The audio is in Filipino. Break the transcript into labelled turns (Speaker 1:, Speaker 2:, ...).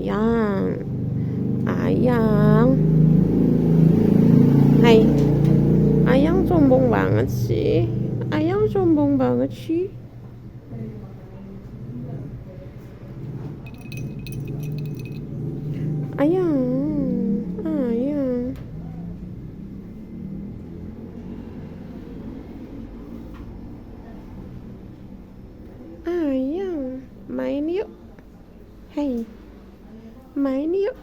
Speaker 1: Ayyang. Ayyang. Hai. Ayyang sombong banget sih. Ayyang sombong banget sih. Ayyang. Ayyang. Ayyang. Main yuk. Hai. Main yuk.